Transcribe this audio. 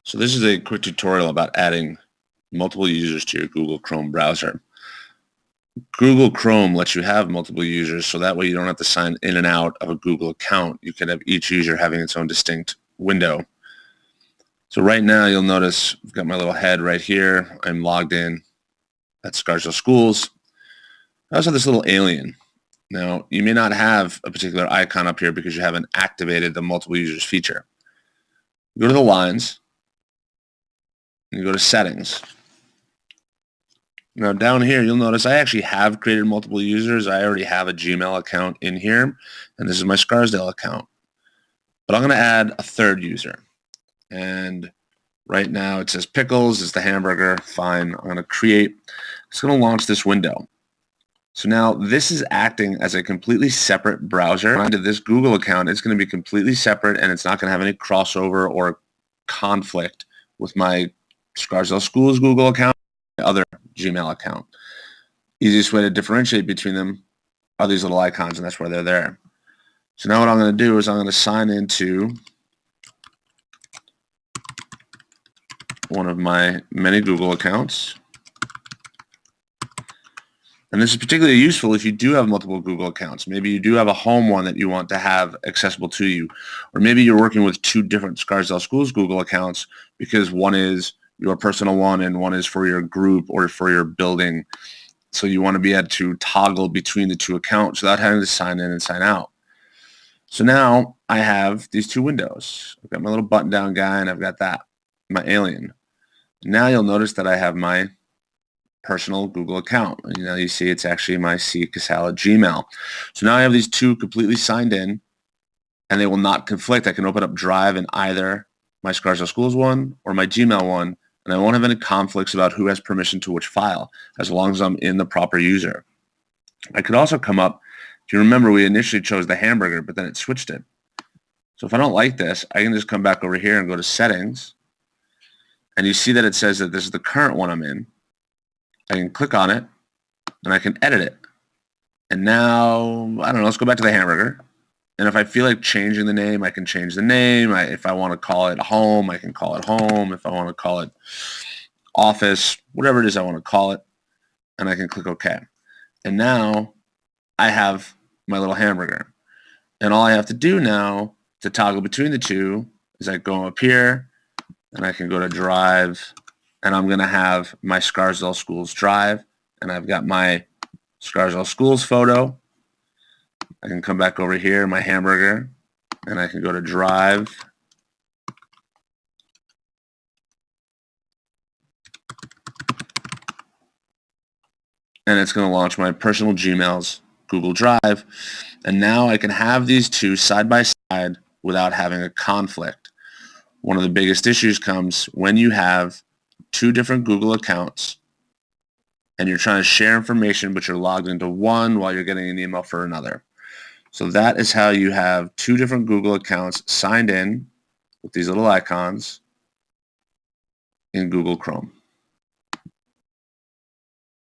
So this is a quick tutorial about adding multiple users to your Google Chrome browser. Google Chrome lets you have multiple users, so that way you don't have to sign in and out of a Google account. You can have each user having its own distinct window. So right now you'll notice I've got my little head right here. I'm logged in at Scarsdale Schools. I also have this little alien. Now, you may not have a particular icon up here because you haven't activated the multiple users feature. Go to the lines, and you go to settings. Now down here, you'll notice I actually have created multiple users. I already have a Gmail account in here, and this is my Scarsdale account. But I'm going to add a third user. And right now it says Pickles is the hamburger. Fine. I'm going to create. It's going to launch this window. So now this is acting as a completely separate browser. Onto this Google account, it's going to be completely separate, and it's not going to have any crossover or conflict with my Scarsdale Schools Google account, my other Gmail account. Easiest way to differentiate between them are these little icons, and that's where they're there. So now what I'm going to do is I'm going to sign into one of my many Google accounts. And this is particularly useful if you do have multiple Google accounts. Maybe you do have a home one that you want to have accessible to you. Or maybe you're working with two different Scarsdale Schools Google accounts because one is your personal one and one is for your group or for your building. So you want to be able to toggle between the two accounts without having to sign in and sign out. So now I have these two windows. I've got my little button down guy and I've got that, my alien. Now you'll notice that I have my personal Google account. You see it's actually my C. Casale Gmail. So now I have these two completely signed in, and they will not conflict. I can open up Drive in either my Scarsdale Schools one or my Gmail one, and I won't have any conflicts about who has permission to which file, as long as I'm in the proper user. I could also come up, if you remember, we initially chose the hamburger, but then it switched it. So if I don't like this, I can just come back over here and go to Settings, and you see that it says that this is the current one I'm in. I can click on it, and I can edit it. And now, I don't know, let's go back to the hamburger. And if I feel like changing the name, I can change the name. If I want to call it home, I can call it home. If I want to call it office, whatever it is I want to call it, and I can click OK. And now I have my little hamburger. And all I have to do now to toggle between the two is I go up here, and I can go to Drive, and I'm going to have my Scarsdale Schools Drive, and I've got my Scarsdale Schools photo. I can come back over here, my hamburger, and I can go to Drive. And it's going to launch my personal Gmail's Google Drive. And now I can have these two side by side without having a conflict. One of the biggest issues comes when you have two different Google accounts and you're trying to share information, but you're logged into one while you're getting an email for another. So that is how you have two different Google accounts signed in with these little icons in Google Chrome.